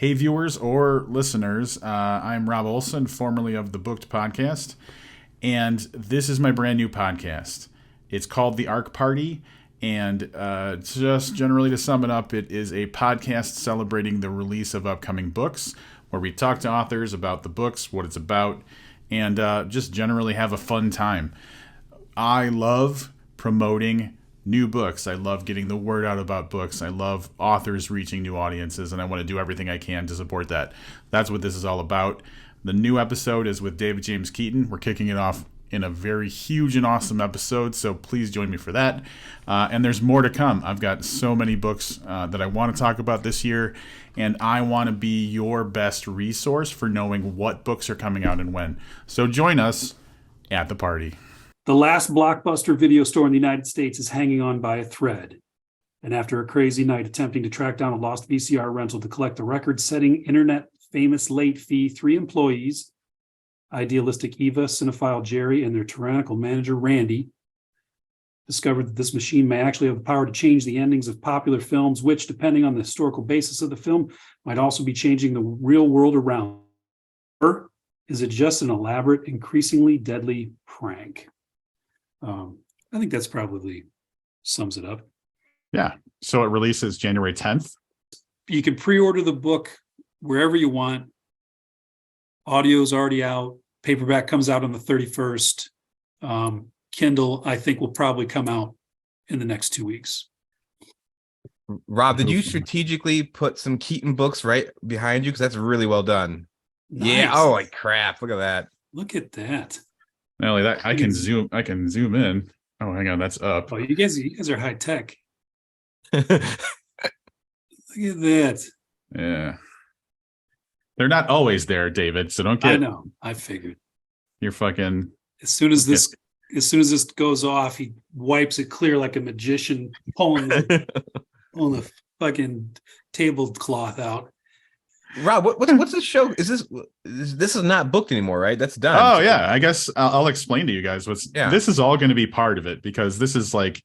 Hey, viewers or listeners, I'm Rob Olson, formerly of the Booked Podcast, and this is my brand new podcast. It's called The Arc Party, and just generally to sum it up, it is a podcast celebrating the release of upcoming books, where we talk to authors about the books, what it's about, and just generally have a fun time. I love promoting new books. I love getting the word out about books. I love authors reaching new audiences, and I want to do everything I can to support that. That's what this is all about. The new episode is with David James Keaton. We're kicking it off in a very huge and awesome episode, so please join me for that. And there's more to come. I've got so many books that I want to talk about this year, and I want to be your best resource for knowing what books are coming out and when. So join us at the party. The last blockbuster video store in the United States is hanging on by a thread. And after a crazy night attempting to track down a lost VCR rental to collect the record-setting internet-famous late fee, three employees, idealistic Eva, cinephile Jerry, and their tyrannical manager Randy, discovered that this machine may actually have the power to change the endings of popular films, which, depending on the historical basis of the film, might also be changing the real world around. Or is it just an elaborate, increasingly deadly prank? I think that's probably sums it up. Yeah. So it releases January 10th. You can pre-order the book wherever you want. Audio's already out. Paperback comes out on the 31st. Kindle, I think, will probably come out in the next 2 weeks. Rob, did you strategically put some Keaton books right behind you? Because that's really well done. Nice. Yeah. Oh, like crap. Look at that. Look at that. Not only that, I can zoom in. Oh, hang on, that's up. Oh, you guys are high tech. Look at that. Yeah. They're not always there, David, so don't get I know. I figured. You're fucking As soon as this goes off, he wipes it clear like a magician, pulling the fucking tablecloth out. Rob, what's this show? This is not booked anymore, right? That's done. Oh yeah, I guess I'll explain to you guys this is all going to be part of it, because this is the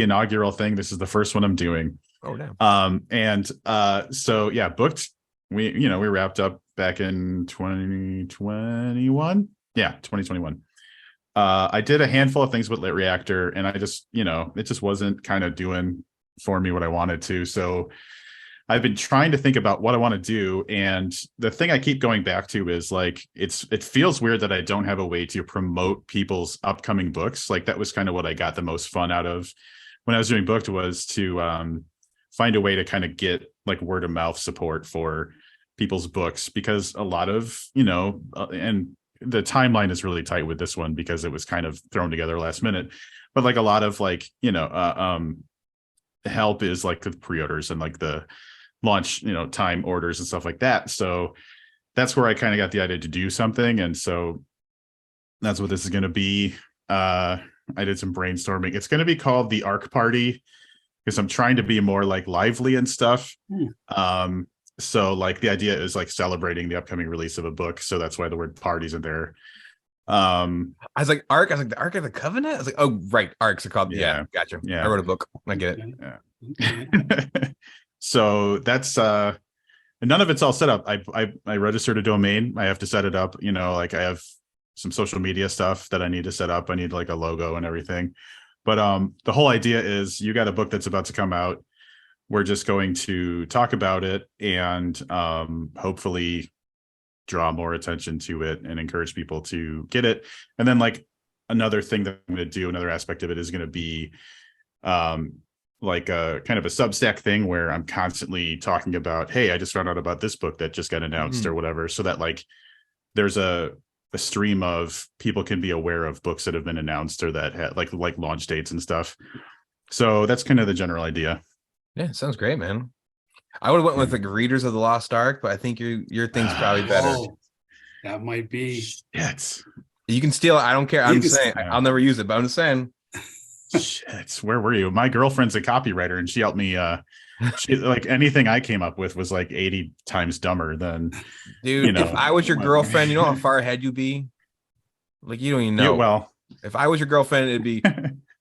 inaugural thing. This is the first one I'm doing. Oh damn. So yeah, booked. We wrapped up back in 2021. Yeah, 2021. I did a handful of things with Lit Reactor, and I just, it just wasn't kind of doing for me what I wanted to. So I've been trying to think about what I want to do, and the thing I keep going back to is it feels weird that I don't have a way to promote people's upcoming books. Like, that was kind of what I got the most fun out of when I was doing Booked, was to find a way to kind of get like word of mouth support for people's books, because a lot of and the timeline is really tight with this one because it was kind of thrown together last minute, but like a lot of help is like the pre-orders and like the launch time orders and stuff like that. So that's where I kind of got the idea to do something, and so that's what this is going to be. I did some brainstorming. It's going to be called The Arc Party, because I'm trying to be more like lively and stuff. So like the idea is like celebrating the upcoming release of a book, so that's why the word party's in there. I was like, Arc. I was like, the Arc of the Covenant. I was like, oh right, Arcs are called. Yeah, gotcha. Yeah, I wrote a book. I get it. Yeah. So that's none of it's all set up. I registered a domain. I have to set it up. I have some social media stuff that I need to set up. I need like a logo and everything. But the whole idea is, you got a book that's about to come out. We're just going to talk about it and hopefully draw more attention to it and encourage people to get it. And then like another thing that I'm going to do, another aspect of it, is going to be like a kind of a Substack thing where I'm constantly talking about, hey, I just found out about this book that just got announced or whatever, so that like there's a stream of people can be aware of books that have been announced or that had like launch dates and stuff. So that's kind of the general idea. Yeah, sounds great, man. I would have went with like Readers of the Lost Ark, but I think your thing's probably better. Oh, that might be. Shit. You can steal it. I don't care. I'm just saying, I'll never use it, but I'm just saying. Shit, where were you? My girlfriend's a copywriter, and she helped me. She, like, anything I came up with was like 80 times dumber than. Dude, if I was your girlfriend, you know how far ahead you'd be? Like, you don't even know. Yeah, well, if I was your girlfriend, it'd be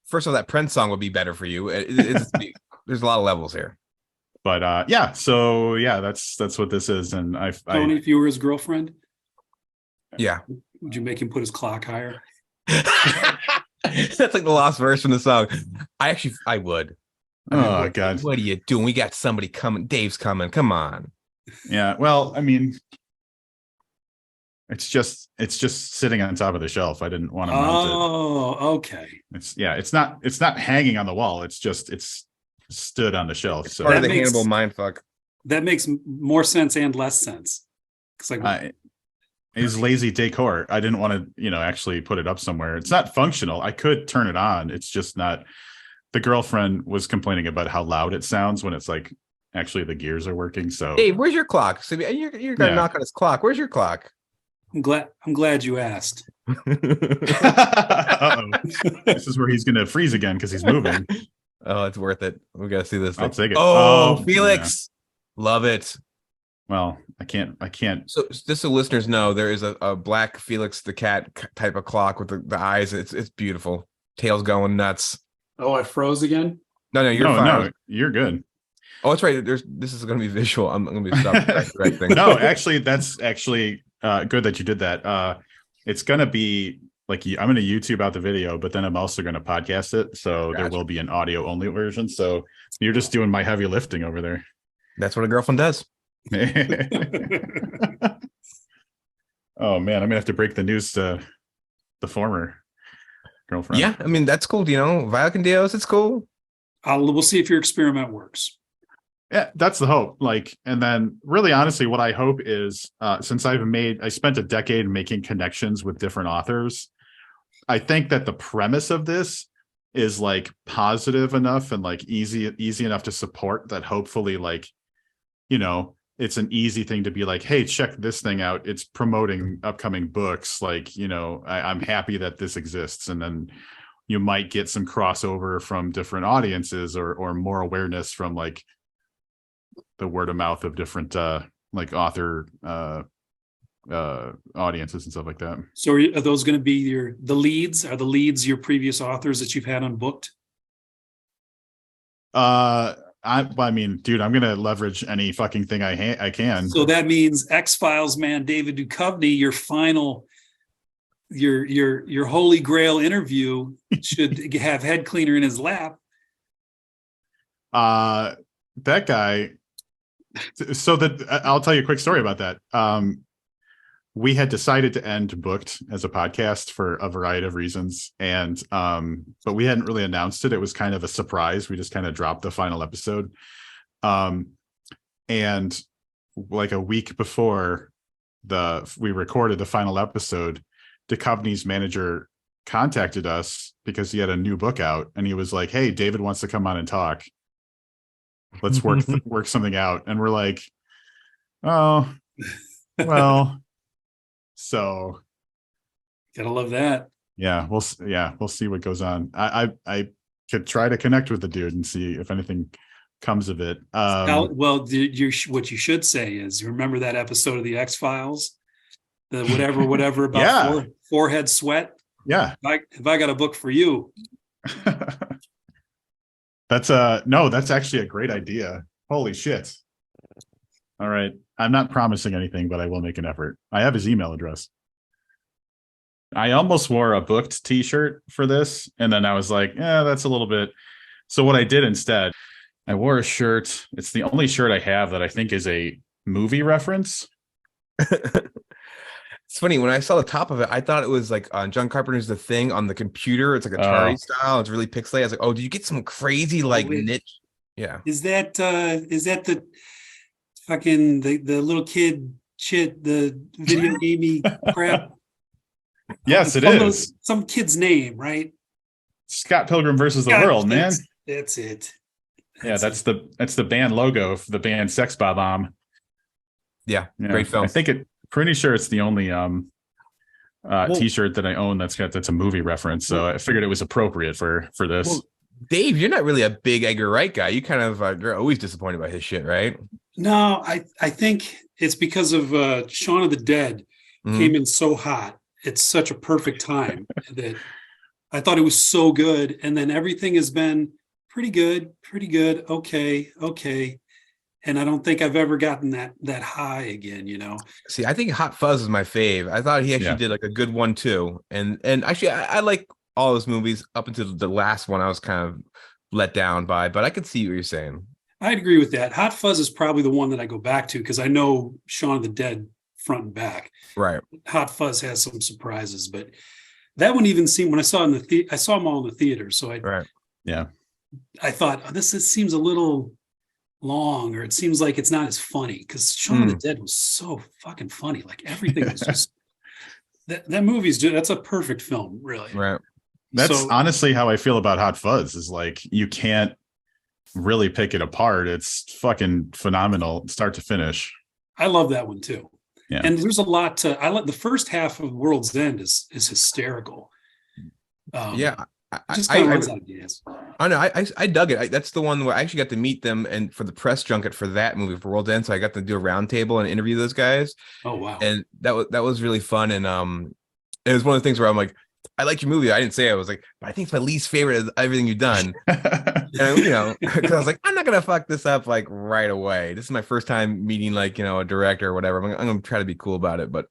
first of all, that Prince song would be better for you. There's a lot of levels here. But yeah, so yeah, that's what this is. And Tony, if you were his girlfriend, Yeah. would you make him put his clock higher? That's like the lost verse from the song. I would. I mean, Oh God. what are you doing? We got somebody coming. Dave's coming. Come on. Yeah. Well, I mean, it's just sitting on top of the shelf. I didn't want to mount it. Oh, okay. It's not hanging on the wall. It's stood on the shelf. It's So part of the That makes- Hannibal mindfuck. That makes more sense and less sense. It's like it's lazy decor. I didn't want to, actually put it up somewhere. It's not functional. I could turn it on. It's just not. The girlfriend was complaining about how loud it sounds when it's like actually the gears are working. So Dave, where's your clock? So you're gonna knock on his clock. Where's your clock? I'm glad you asked. Uh-oh. This is where he's gonna freeze again because he's moving. Oh, it's worth it. We gotta see this thing. I'll take it. Oh, Oh, Felix. Love it. Well, I can't. So just so listeners know, there is a black Felix the cat type of clock with the eyes. It's beautiful. Tail's going nuts. Oh, I froze again. No, you're fine. No, you're good. Oh, that's right. This is going to be visual. I'm going to be stopped correcting. No, actually, that's actually good that you did that. It's going to be like I'm going to YouTube out the video, but then I'm also going to podcast it. So there will be an audio only version. So you're just doing my heavy lifting over there. That's what a girlfriend does. Oh man, I'm gonna have to break the news to the former girlfriend. Yeah, I mean that's cool. Viola con Dios, it's cool. We'll see if your experiment works. Yeah, that's the hope. And then really honestly, what I hope is since I spent a decade making connections with different authors, I think that the premise of this is like positive enough and like easy enough to support that hopefully it's an easy thing to be like, hey, check this thing out. It's promoting upcoming books. I'm happy that this exists. And then you might get some crossover from different audiences or more awareness from like the word of mouth of different author audiences and stuff like that. So are those going to be the leads? Are the leads your previous authors that you've had unbooked? I mean, dude, I'm gonna leverage any fucking thing I can. So that means X-Files man David Duchovny, your final, your holy grail interview should have head cleaner in his lap. That guy. So I'll tell you a quick story about that. We had decided to end Booked as a podcast for a variety of reasons, and but we hadn't really announced it. It was kind of a surprise. We just kind of dropped the final episode, and like a week before we recorded the final episode, Duchovny's manager contacted us because he had a new book out, and he was like, "Hey, David wants to come on and talk. Let's work something out." And we're like, "Oh, well." So Gotta love that. Yeah, we'll see what goes on. I could try to connect with the dude and see if anything comes of it. Well, what you should say is, remember that episode of the X-Files, the whatever about forehead sweat. Yeah, if I got a book for you. That's actually a great idea. Holy shit. All right. I'm not promising anything, but I will make an effort. I have his email address. I almost wore a Booked t-shirt for this, and then I was like, that's a little bit. So what I did instead, I wore a shirt. It's the only shirt I have that I think is a movie reference. It's funny, when I saw the top of it, I thought it was like on John Carpenter's The Thing on the computer. It's like Atari style. It's really pixelated. I was like, oh, do you get some crazy niche? Yeah. Is that the fucking the little kid shit, the video gamey crap? Yes, it is. Some kid's name, right? Scott Pilgrim versus the World, man. That's it. That's the band logo for the band Sex Bob-omb. Yeah, great film. I think pretty sure it's the only t-shirt that I own that's a movie reference. So I figured it was appropriate for this. Well, Dave, you're not really a big Edgar Wright guy. You kind of you're always disappointed by his shit, right? No, I think it's because of Shaun of the Dead came in so hot. It's such a perfect time that I thought it was so good. And then everything has been pretty good. Okay. and I don't think I've ever gotten that high again, See, I think Hot Fuzz is my fave. I thought he actually did like a good one too. And actually I like all those movies up until the last one I was kind of let down by, but I could see what you're saying. I'd agree with that. Hot Fuzz is probably the one that I go back to because I know Shaun of the Dead front and back. Right. Hot Fuzz has some surprises, but that one even seemed when I saw I saw them all in the theater. So I thought this seems a little long, or it seems like it's not as funny because Shaun of the Dead was so fucking funny. Like everything was just that movie's that's a perfect film, really. Right. That's honestly how I feel about Hot Fuzz. Is like you can't really pick it apart. It's fucking phenomenal, start to finish. I love that one too. Yeah. And there's a lot to. I like the first half of World's End is hysterical. Just kind of runs out of gas. I know. I dug it. That's the one where I actually got to meet them and for the press junket for that movie for World's End. So I got to do a round table and interview those guys. Oh wow! And that was really fun. And it was one of the things where I'm like, I like your movie. I didn't say it. I was like, but I think it's my least favorite of everything you've done. And because I was like, I'm not gonna fuck this up like right away. This is my first time meeting like a director or whatever. I'm gonna try to be cool about it. But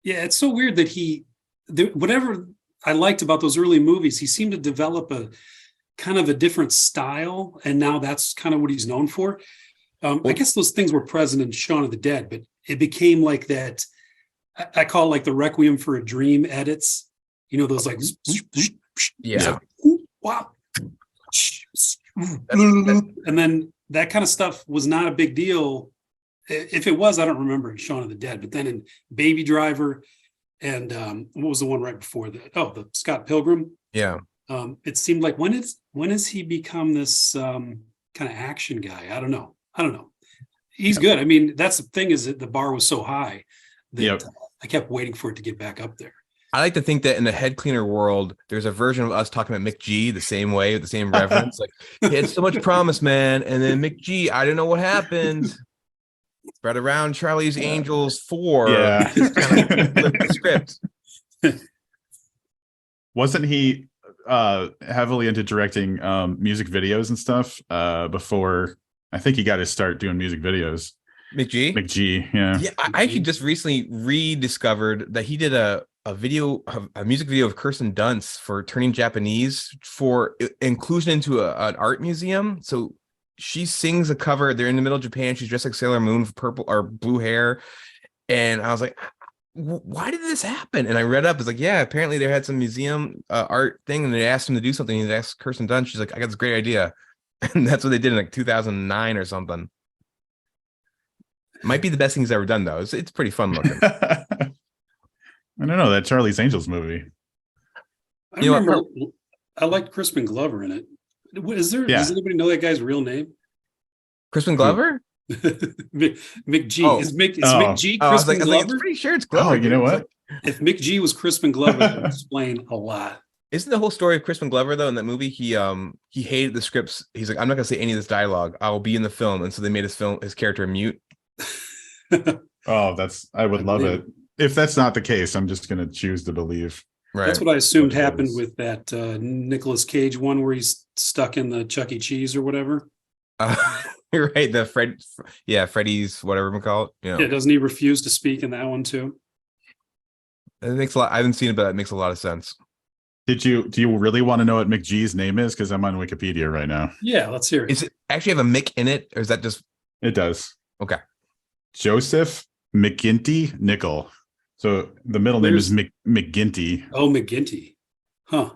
yeah, it's so weird that whatever I liked about those early movies, he seemed to develop a kind of a different style, and now that's kind of what he's known for. I guess those things were present in Shaun of the Dead, but it became like that. I call it like the Requiem for a Dream edits. Those like wow, and then that kind of stuff was not a big deal. If it was, I don't remember in Shaun of the Dead, but then in Baby Driver. And what was the one right before that? Oh, the Scott Pilgrim. Yeah. It seemed like when has he become this kind of action guy? I don't know. He's good. I mean, that's the thing is that the bar was so high that I kept waiting for it to get back up there. I like to think that in the head cleaner world, there's a version of us talking about Mick G the same way, with the same reverence. Like he had so much promise, man, and then Mick G, I don't know what happened. Spread around Charlie's Angels 4. Yeah. Just kind of flipped the script. Wasn't he heavily into directing music videos and stuff before? I think he got his start doing music videos. McG? Yeah. Yeah, I actually just recently rediscovered that he did a music video of Kirsten Dunst for Turning Japanese for inclusion into an art museum. So she sings a cover. They're in the middle of Japan. She's dressed like Sailor Moon with purple or blue hair. And I was like, why did this happen? And I read up. It's like, yeah, apparently they had some museum art thing and they asked him to do something. He asked Kirsten Dunst. She's like, I got this great idea. And that's what they did in like 2009 or something. Might be the best thing he's ever done, though. It's pretty fun looking. I don't know that Charlie's Angels movie. I remember I liked Crispin Glover in it. Does anybody know that guy's real name? Crispin Glover? Mick G. Is Mick G Crispin Glover? I'm pretty sure it's Glover. Oh, you know what? If Mick G was Crispin Glover, that would explain a lot. Isn't the whole story of Crispin Glover though in that movie? He hated the scripts. He's like, I'm not gonna say any of this dialogue. I'll be in the film, and so they made his character mute. Oh, I would love it. If that's not the case, I'm just gonna choose to believe. Right. That's what I assumed happened with that Nicolas Cage one where he's stuck in the Chuck E. Cheese or whatever. You're right. The Freddy's whatever we call it. Yeah, doesn't he refuse to speak in that one too? It makes a lot. I haven't seen it, but it makes a lot of sense. Do you really want to know what Mick G's name is? Because I'm on Wikipedia right now. Yeah, let's hear it. Is it actually have a Mick in it, or is that just? It does. Okay. Joseph McGinty Nickel. So the middle name is McGinty. Oh, McGinty. Huh.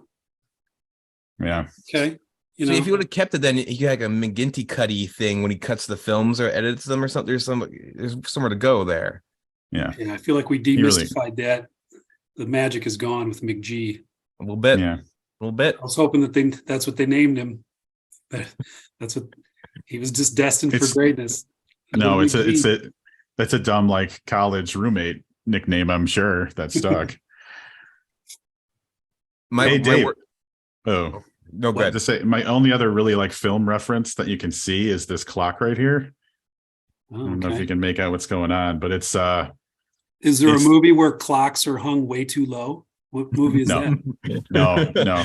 Yeah. Okay. So if you would have kept it, then you had like a McGinty cutty thing when he cuts the films or edits them or something. There's somewhere to go there. Yeah. Yeah, I feel like we demystified that. The magic is gone with McG. A little bit. Yeah. A little bit. I was hoping that's what they named him. That's what he was just destined for greatness. No, that's a dumb like college roommate nickname, I'm sure that stuck. Dave. Oh. No, good. To say my only other really like film reference that you can see is this clock right here. I don't know if you can make out what's going on, but it's is there a movie where clocks are hung way too low? What movie is that? No.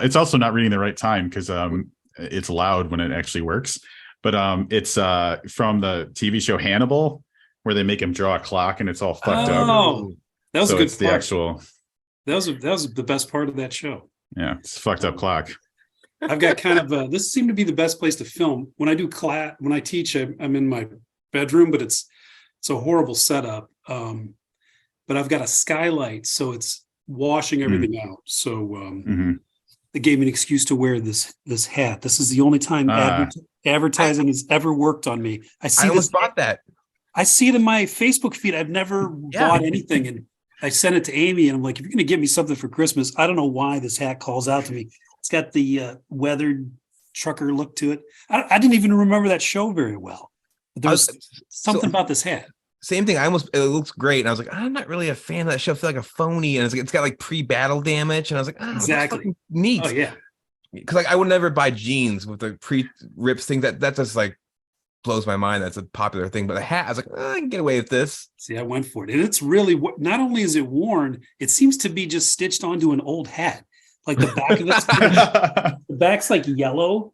It's also not reading the right time because it's loud when it actually works. But it's from the TV show Hannibal, where they make him draw a clock and it's all fucked up. Oh, that was So a good it's the part. actual, That was the best part of that show. yeah, it's a fucked up clock. I've got kind of this seemed to be the best place to film. When I do class, when I teach, I'm in my bedroom, but it's a horrible setup. But I've got a skylight, so it's washing everything out. So Mhm. they gave me an excuse to wear this hat. This is the only time advertising has ever worked on me. I I almost this. bought that. I see it in my Facebook feed. I've never bought anything, and I sent it to Amy, and I'm like, if you're going to give me something for Christmas, I don't know why this hat calls out to me. It's got the weathered trucker look to it. I didn't even remember that show very well. But there was something about this hat. Same thing. It looks great. And I was like, I'm not really a fan of that show. I feel like a phony. And it's got like pre-battle damage. And I was like, oh, Exactly. Neat. Oh, yeah. Because like I would never buy jeans with the pre-rips thing. That just like blows my mind. That's a popular thing. But the hat, I was like, I can get away with this. See, I went for it. And it's really, not only is it worn, it seems to be just stitched onto an old hat. Like the back of it, the back's like yellow.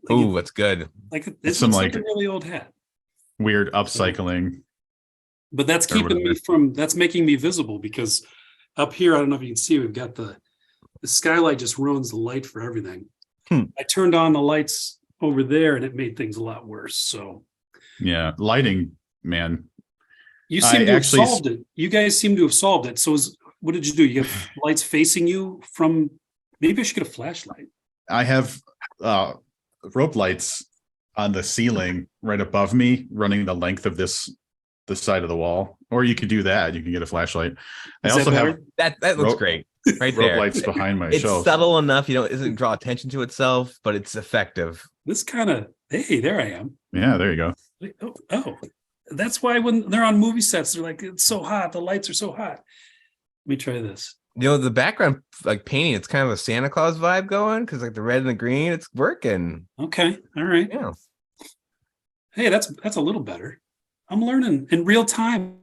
Like Ooh, that's good. Like it's some like a really old hat. Weird upcycling. But that's keeping me that's making me visible, because up here, I don't know if you can see, we've got the skylight just ruins the light for everything. I turned on the lights over there and it made things a lot worse. So Yeah, lighting, man. you seem to have solved it. You guys seem to have solved it. So what did you do? You got lights facing you from, maybe I should get a flashlight. I have rope lights on the ceiling right above me, running the length of the side of the wall. Or you could do that. You can get a flashlight. I also have that looks great. Right rope there. lights behind my It's shelf. subtle enough, it doesn't draw attention to itself, but it's effective. This kind of, hey, there I am. Yeah, there you go. Oh, that's why when they're on movie sets, they're like, it's so hot. The lights are so hot. Let me try this. The background like painting, it's kind of a Santa Claus vibe going, because like the red and the green, it's working. Okay. All right. Yeah. Hey, that's a little better. I'm learning in real time.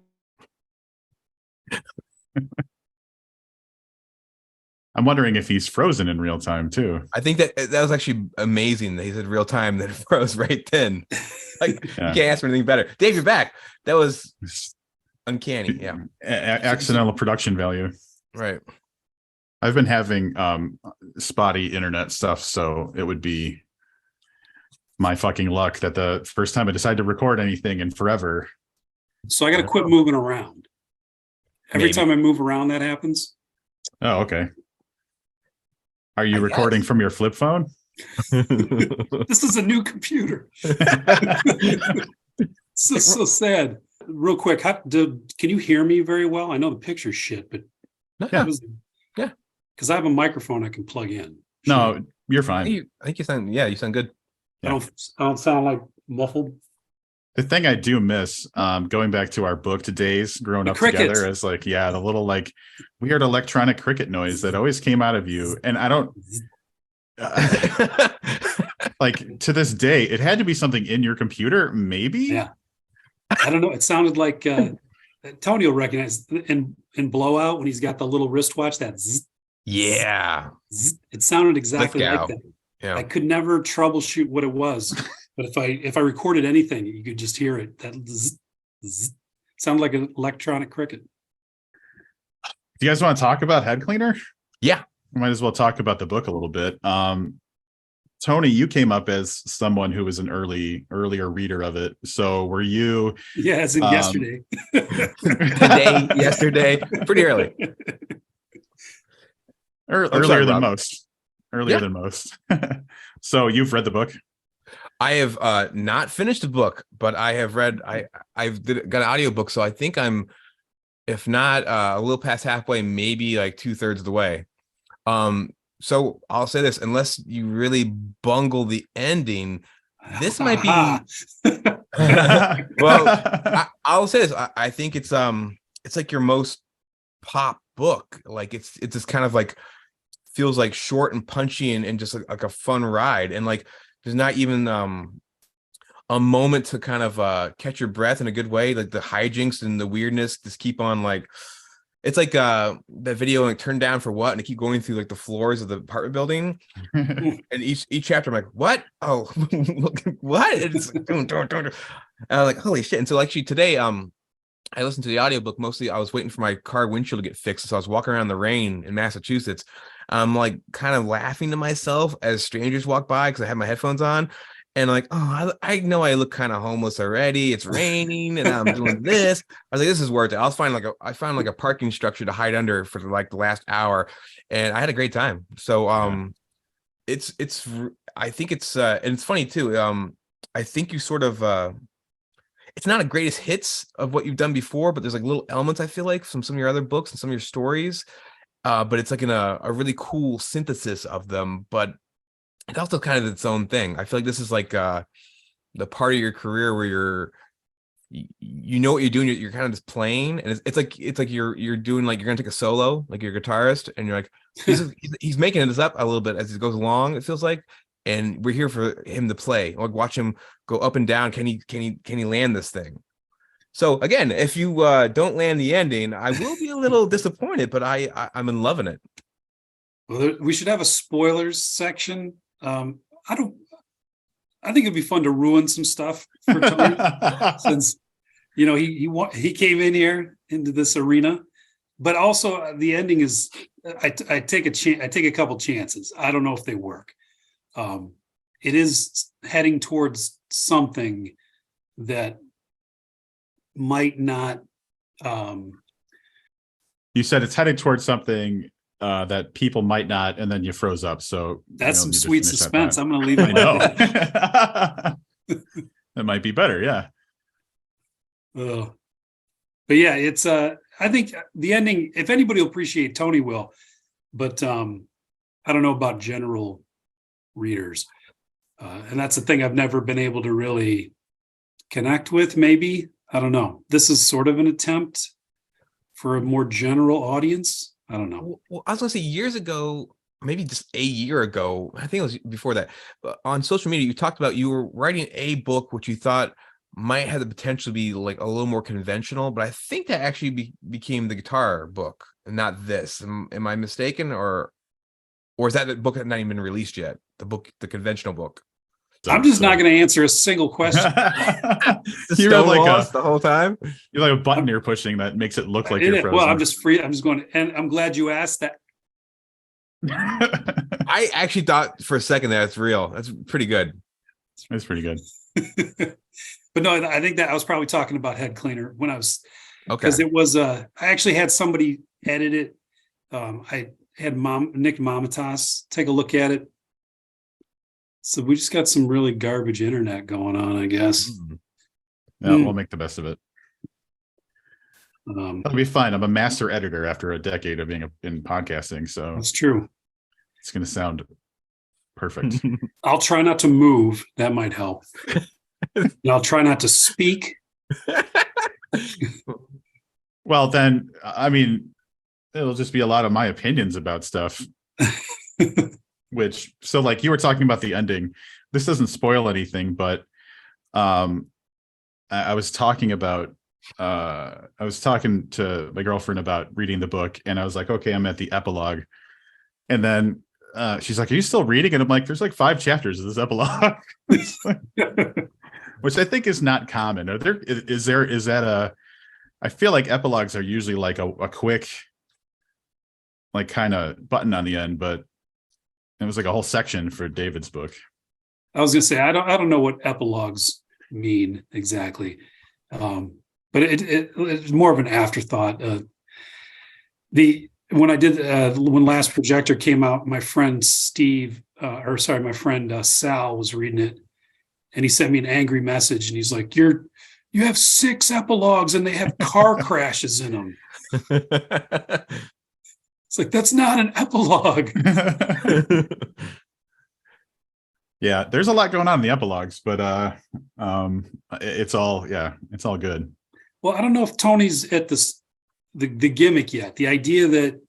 I'm wondering if he's frozen in real time too. I think that was actually amazing that he said real time, that it froze right then. Like You can't ask for anything better. Dave, you're back. That was uncanny. Yeah. Accidental production value. Right. I've been having spotty internet stuff, so it would be my fucking luck that the first time I decide to record anything in forever. So I got to quit moving around. Every time I move around, that happens. Oh, okay. Are you recording from your flip phone? This is a new computer. This is so sad. Real quick, can you hear me very well? I know the picture's shit, but Yeah. Because I have a microphone I can plug in. No, you're fine. I think you sound good. I don't sound like muffled. The thing I do miss, going back to our booked days growing up together, is like, the little like weird electronic cricket noise that always came out of you. And I don't like, to this day, it had to be something in your computer, maybe. Yeah. I don't know. It sounded like Tony will recognize in Blowout when he's got the little wristwatch that zzz, Yeah. zzz, it sounded exactly like that. Yeah. I could never troubleshoot what it was. But if I recorded anything, you could just hear it. That zzz, zzz, sounded like an electronic cricket. Do you guys want to talk about Head Cleaner? Yeah. We might as well talk about the book a little bit. Tony, you came up as someone who was an earlier reader of it. So were you? Yeah, as in yesterday. Today, yesterday, pretty early. Earlier than most. Earlier than most. So you've read the book? I have not finished the book, but I have read. I've got an audiobook, so I think I'm, if not a little past halfway, maybe like 2/3 of the way. So I'll say this: unless you really bungle the ending, this might be. Well, I'll say this: I think it's like your most pop book. Like it's just kind of like feels like short and punchy and just like a fun ride, and like there's not even a moment to kind of catch your breath in a good way. Like the hijinks and the weirdness just keep on like It's like the video like turned down for what, and I keep going through like the floors of the apartment building, and each chapter I'm like, what? Oh, what? It's like, and I'm like, holy shit! And so actually today, I listened to the audiobook mostly. I was waiting for my car windshield to get fixed, so I was walking around in the rain in Massachusetts. I'm like kind of laughing to myself as strangers walk by because I have my headphones on. And like, oh, I know I look kind of homeless already. It's raining, and I'm doing this. I was like, this is worth it. I found like a parking structure to hide under for like the last hour, and I had a great time. So it's I think it's and it's funny too. I think you sort of it's not a greatest hits of what you've done before, but there's like little elements I feel like from some of your other books and some of your stories. But it's like in a really cool synthesis of them, but it's also kind of its own thing. I feel like this is like the part of your career where you know what you're doing. You're kind of just playing, and it's like you're doing like you're gonna take a solo, like you're a guitarist, and you're like he's making this up a little bit as it goes along. It feels like, and we're here for him to play. Like watch him go up and down. Can he land this thing? So again, if you don't land the ending, I will be a little disappointed, but I'm in loving it. Well, we should have a spoilers section. I think it'd be fun to ruin some stuff for Tony since he came in here into this arena, but also the ending is I take a couple chances. I don't know if they work. It is heading towards something that might not. You said it's heading towards something that people might not, and then you froze up. So that's some sweet suspense. I'm going to leave it. I know. That might be better. Yeah. But yeah, it's I think the ending, if anybody will appreciate, Tony will, but I don't know about general readers. And that's the thing I've never been able to really connect with. Maybe, I don't know. This is sort of an attempt for a more general audience. I don't know. Well, I was gonna say years ago, maybe just a year ago, I think it was before that, but on social media, you talked about you were writing a book which you thought might have the potential to be like a little more conventional, but I think that actually became the guitar book and not this. Am I mistaken, or is that the book not even been released yet? The conventional book. I'm just not going to answer a single question. You're like the whole time. You're like a button you're pushing that makes it look like you're frozen. Well, I'm just free. I'm just going to, and I'm glad you asked that. I actually thought for a second that it's real. That's pretty good. That's pretty good. But no, I think that I was probably talking about Head Cleaner when I was, okay. Because it was, I actually had somebody edit it. I had Nick Mamatas take a look at it. So we just got some really garbage internet going on, I guess. Yeah, we'll make the best of it. It'll be fine. I'm a master editor after a decade of being in podcasting, so that's true. It's going to sound perfect. I'll try not to move. That might help. And I'll try not to speak. Well, then, I mean, it'll just be a lot of my opinions about stuff. So like you were talking about the ending, this doesn't spoil anything, but I was talking to my girlfriend about reading the book, and I was like, okay, I'm at the epilogue. And then she's like, are you still reading? And I'm like, there's like 5 chapters of this epilogue. Which I think is not common. I feel like epilogues are usually like a quick, like kind of button on the end, but it was like a whole section for David's book. I was gonna say I don't know what epilogues mean exactly, but it's more of an afterthought. When Last Projector came out, my friend Sal was reading it, and he sent me an angry message, and he's like, you have 6 epilogues and they have car crashes in them. It's like, that's not an epilogue. Yeah, there's a lot going on in the epilogues, but it's all good. Well, I don't know if Tony's at the gimmick yet. The idea that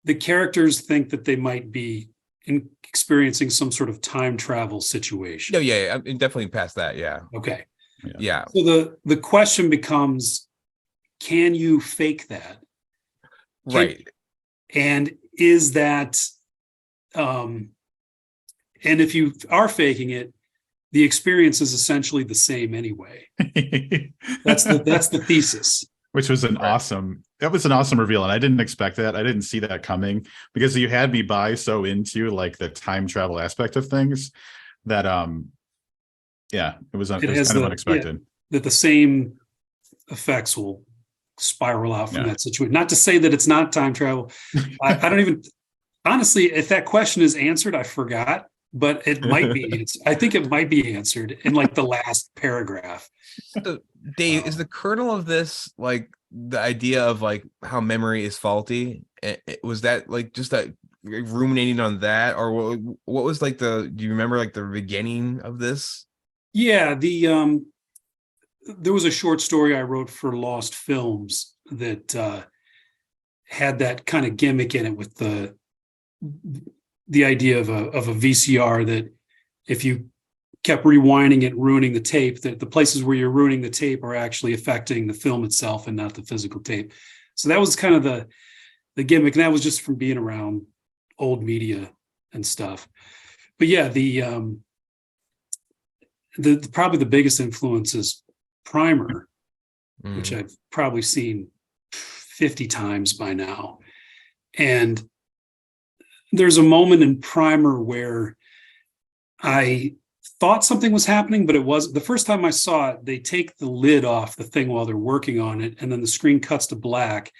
the characters think that they might be experiencing some sort of time travel situation. No, yeah, I'm definitely past that. Yeah. Okay. Yeah. So the question becomes, can you fake that? Right. And is that, and if you are faking it, the experience is essentially the same anyway. That's the thesis. Which was an awesome reveal. And I didn't expect that. I didn't see that coming because you had me buy so into like the time travel aspect of things that, it was kind of unexpected. That the same effects will spiral out from that situation. Not to say that it's not time travel. I don't even, honestly, if that question is answered, I forgot, but it might be. I think it might be answered in like the last paragraph. So, Dave, is the kernel of this like the idea of like how memory is faulty? Was that like just that ruminating on that, or what was like do you remember like the beginning of this? Yeah, there was a short story I wrote for Lost Films that had that kind of gimmick in it with the idea of a VCR, that if you kept rewinding it, ruining the tape, that the places where you're ruining the tape are actually affecting the film itself and not the physical tape. So that was kind of the gimmick, and that was just from being around old media and stuff. But yeah, the probably the biggest influence is Primer, which I've probably seen 50 times by now. And there's a moment in Primer where I thought something was happening, but it wasn't. The first time I saw it, they take the lid off the thing while they're working on it, and then the screen cuts to black,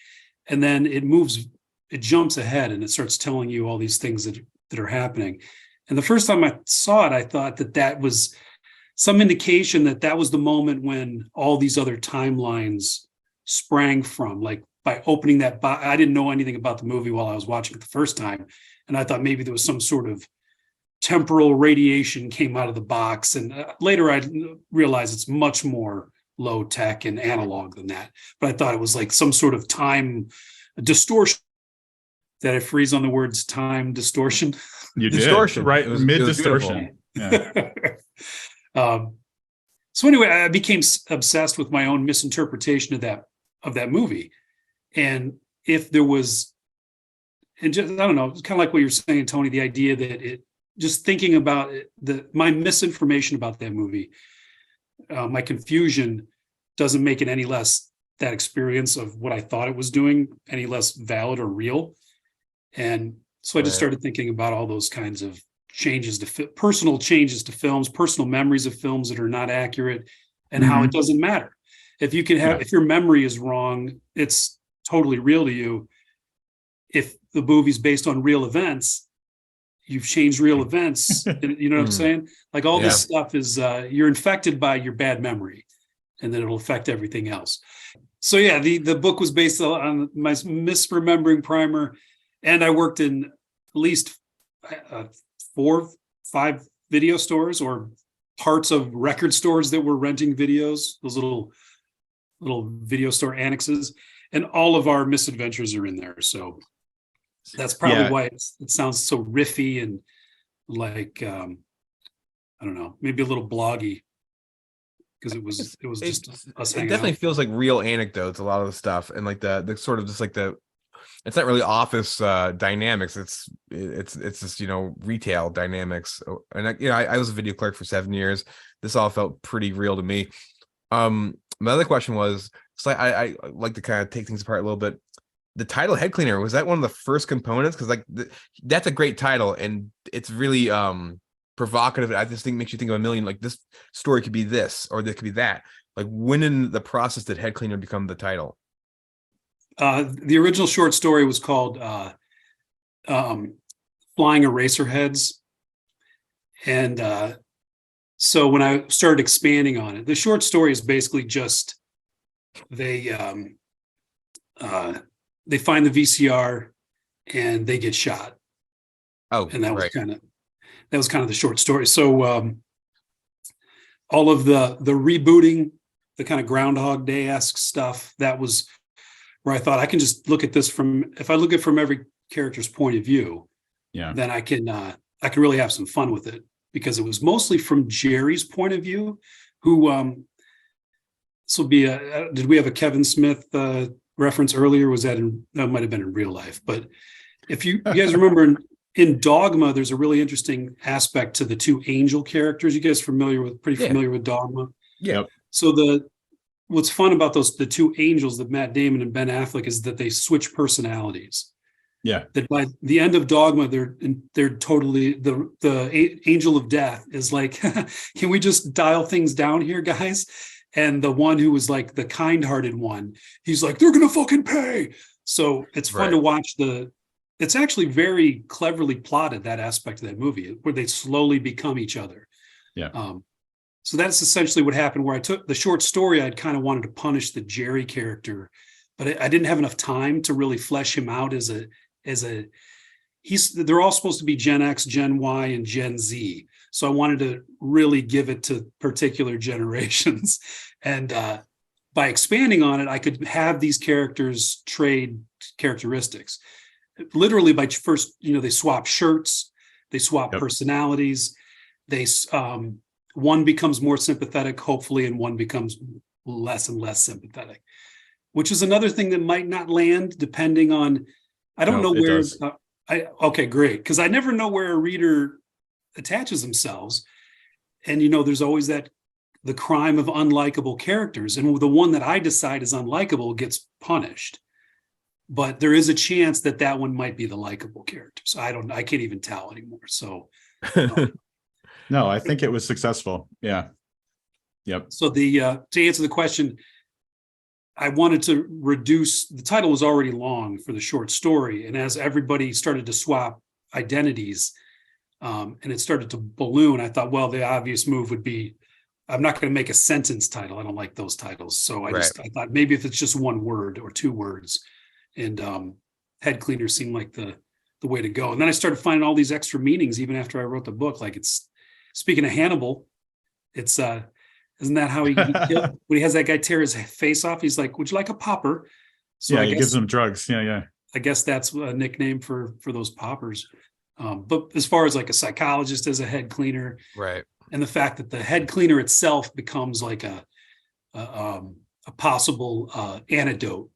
and then it jumps ahead, and it starts telling you all these things that are happening. And the first time I saw it, I thought that was some indication that was the moment when all these other timelines sprang from, like by opening that box. I didn't know anything about the movie while I was watching it the first time, and I thought maybe there was some sort of temporal radiation came out of the box. And later I realized it's much more low tech and analog than that. But I thought it was like some sort of time distortion. Did I freeze on the words time distortion? You distortion, did. Right? Mid distortion. Yeah. So anyway, I became obsessed with my own misinterpretation of that movie. And if there was, and just, I don't know, it's kind of like what you're saying, Tony, the idea that just thinking about my misinformation about that movie, my confusion doesn't make it any less, that experience of what I thought it was doing, any less valid or real. And so I just started thinking about all those kinds of changes personal changes to films, personal memories of films that are not accurate, and how it doesn't matter. If you can have, if your memory is wrong, it's totally real to you. If the movie's based on real events, you've changed real events. You know what I'm saying? Like all this stuff is, you're infected by your bad memory, and then it'll affect everything else. So yeah, the book was based on my misremembering Primer, and I worked in at least 4-5 video stores, or parts of record stores that were renting videos, those little video store annexes, and all of our misadventures are in there. So that's probably why it sounds so riffy and like, I don't know, maybe a little bloggy, because it was just us hanging It definitely out. feels like real anecdotes, a lot of the stuff, and like the sort of just like it's not really office dynamics. It's just, retail dynamics. And I was a video clerk for 7 years. This all felt pretty real to me. My other question was, so I like to kind of take things apart a little bit. The title Head Cleaner, was that one of the first components? Because that's a great title, and it's really provocative. I just think makes you think of a million, like this story could be this, or this could be that. Like, when in the process did Head Cleaner become the title? The original short story was called Flying Eraser Heads. And so when I started expanding on it, the short story is basically just they find the VCR and they get shot. Oh, and that was kind of the short story. So all of the rebooting, the kind of Groundhog Day-esque stuff, that was where I thought I can just look at this if I look at it from every character's point of view, then I can really have some fun with it, because it was mostly from Jerry's point of view, who this will be did we have a Kevin Smith reference earlier was that that might have been in real life, but if you guys remember in Dogma, there's a really interesting aspect to the two angel characters. You guys pretty familiar with Dogma? Yeah. So what's fun about the two angels, that Matt Damon and Ben Affleck, is that they switch personalities. Yeah. That by the end of Dogma, they're totally the angel of death is like, can we just dial things down here, guys? And the one who was like the kind-hearted one, he's like, they're gonna fucking pay. So it's fun to watch it's actually very cleverly plotted, that aspect of that movie, where they slowly become each other. Yeah. So that's essentially what happened, where I took the short story. I'd kind of wanted to punish the Jerry character, but I didn't have enough time to really flesh him out they're all supposed to be Gen X, Gen Y, and Gen Z. So I wanted to really give it to particular generations. And by expanding on it, I could have these characters trade characteristics. Literally by first, they swap shirts, they swap personalities. One becomes more sympathetic, hopefully, and one becomes less and less sympathetic, which is another thing that might not land depending on, I don't know where, okay, great. Because I never know where a reader attaches themselves. And, there's always the crime of unlikable characters. And the one that I decide is unlikable gets punished. But there is a chance that one might be the likable character. So I can't even tell anymore. So no, I think it was successful. Yeah. Yep. So to answer the question, I wanted to reduce, the title was already long for the short story. And as everybody started to swap identities, and it started to balloon, I thought, well, the obvious move would be, I'm not going to make a sentence title. I don't like those titles. So I thought maybe if it's just one word or two words, and head cleaner seemed like the way to go. And then I started finding all these extra meanings even after I wrote the book. Like, it's, speaking of Hannibal, it's isn't that how he killed, when he has that guy tear his face off, he's like, would you like a popper? So he gives him drugs. Yeah. I guess that's a nickname for those poppers. But as far as like a psychologist as a head cleaner, right, and the fact that the head cleaner itself becomes like a possible antidote,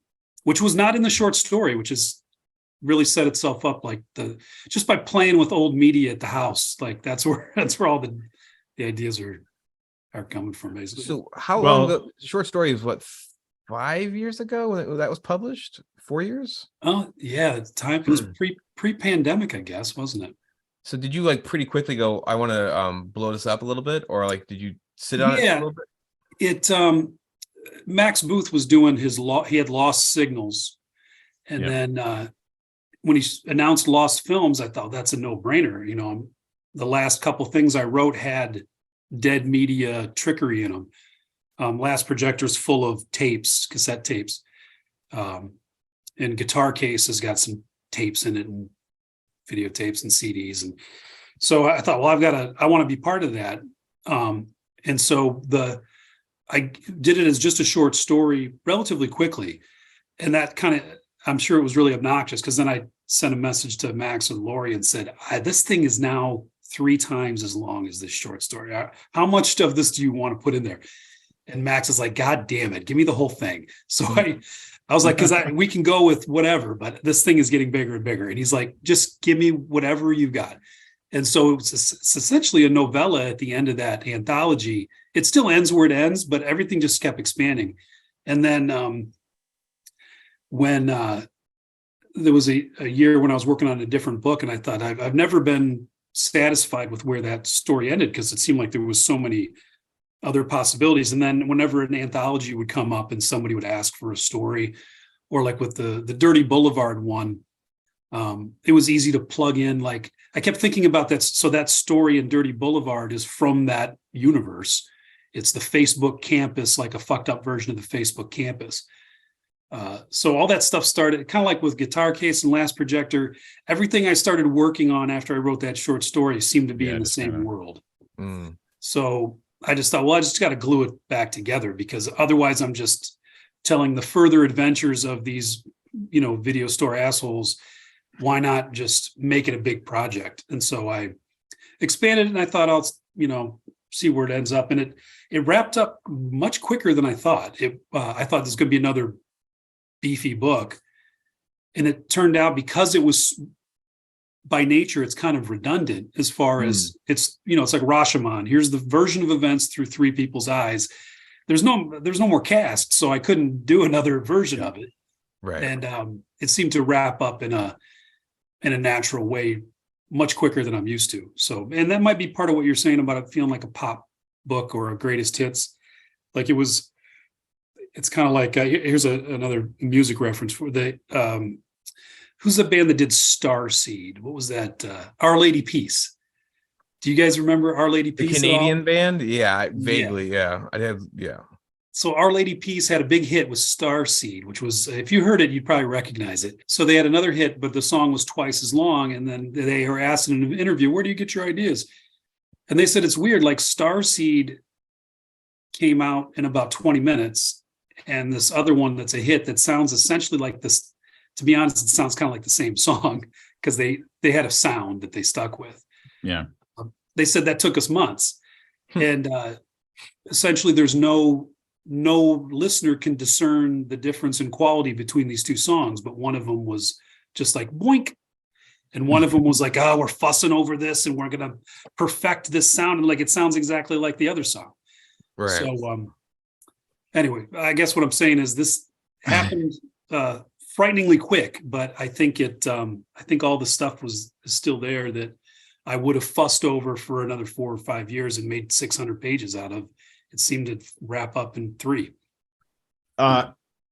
which was not in the short story, which is really set itself up like just by playing with old media at the house. Like that's where all the ideas are coming from, basically. So how long the short story is? What, 5 years ago when that was published? 4 years? Oh yeah, the time it was pre-pandemic, I guess, wasn't it? So did you like pretty quickly go, I want to blow this up a little bit, or like did you sit on it for a little bit? Max Booth was doing he had Lost Signals, and then when he announced Lost Films, I thought that's a no-brainer. The last couple things I wrote had dead media trickery in them. Last Projector's full of tapes, cassette tapes, and Guitar Case has got some tapes in it, and videotapes and CDs. And so I thought, well, I want to be part of that. And so I did it as just a short story relatively quickly. And that I'm sure it was really obnoxious, because then I sent a message to Max and Lori and said, this thing is now 3 times as long as this short story. How much of this do you want to put in there? And Max is like, God damn it, give me the whole thing. So I was like, because we can go with whatever, but this thing is getting bigger and bigger. And he's like, just give me whatever you got. And so it's essentially a novella at the end of that anthology. It still ends where it ends, but everything just kept expanding. And then when there was a year when I was working on a different book, and I thought, I've never been satisfied with where that story ended, because it seemed like there was so many other possibilities. And then whenever an anthology would come up and somebody would ask for a story, or like with the Dirty Boulevard one, it was easy to plug in. Like, I kept thinking about that. So that story in Dirty Boulevard is from that universe. It's the Facebook campus, like a fucked up version of the Facebook campus. So all that stuff started kind of like with Guitar Case and Last Projector. Everything I started working on after I wrote that short story seemed to be in the same world. So I just thought, well, I just got to glue it back together, because otherwise I'm just telling the further adventures of these, video store assholes. Why not just make it a big project? And so I expanded it, and I thought I'll, see where it ends up. And it wrapped up much quicker than I thought. I thought there's going to be another beefy book. And it turned out, because it was by nature, it's kind of redundant as far as it's like Rashomon. Here's the version of events through three people's eyes. There's no more cast, so I couldn't do another version of it. Right. And it seemed to wrap up in a natural way much quicker than I'm used to. So, and that might be part of what you're saying about it feeling like a pop book or a greatest hits. Like it's kind of like, here's another music reference for the, who's the band that did Starseed? What was that? Our Lady Peace. Do you guys remember Our Lady Peace? The Canadian band? Yeah, vaguely. Yeah. I have. Yeah. So Our Lady Peace had a big hit with Starseed, which was, if you heard it, you'd probably recognize it. So they had another hit, but the song was twice as long. And then they were asked in an interview, where do you get your ideas? And they said, it's weird. Like Starseed came out in about 20 minutes. And this other one that's a hit that sounds essentially like this. To be honest, it sounds kind of like the same song because they had a sound that they stuck with. Yeah. They said that took us months. And essentially there's no listener can discern the difference in quality between these two songs, but one of them was just like boink. And one of them was like, oh, we're fussing over this and we're going to perfect this sound. And like, it sounds exactly like the other song. Right. So anyway, I guess what I'm saying is this happened frighteningly quick, but I think I think all the stuff is still there that I would have fussed over for another 4 or 5 years and made 600 pages out of. It seemed to wrap up in 3.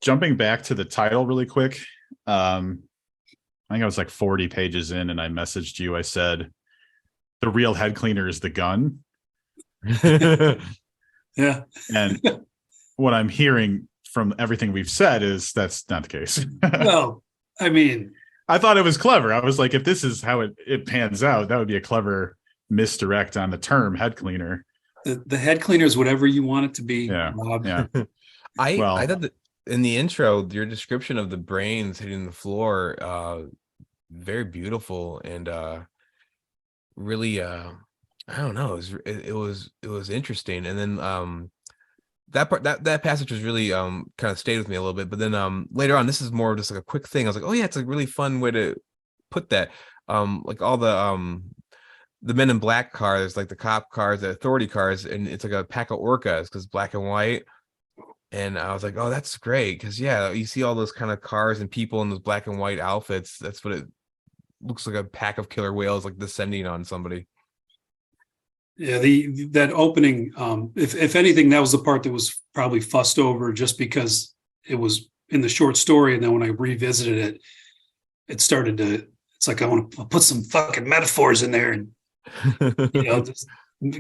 Jumping back to the title really quick. I think I was like 40 pages in and I messaged you. I said, the real head cleaner is the gun. Yeah. And what I'm hearing from everything we've said is that's not the case. Well, I mean, I thought it was clever. I was like, if this is how it pans out, that would be a clever misdirect on the term head cleaner. The head cleaner is whatever you want it to be. Yeah. Rob. Yeah. I thought that in the intro, your description of the brains hitting the floor, very beautiful and really, I don't know, it was interesting. And then that part, that passage was really kind of stayed with me a little bit. But then later on, this is more just like a quick thing. I was like, oh yeah, it's a really fun way to put that. Like all the men in black cars, like the cop cars, the authority cars, and it's like a pack of orcas because black and white. And I was like, oh, that's great. Because yeah, you see all those kind of cars and people in those black and white outfits. That's what it looks like, a pack of killer whales like descending on somebody. Yeah, that opening, if anything, that was the part that was probably fussed over just because it was in the short story. And then when I revisited it, it's like, I want to put some fucking metaphors in there and, just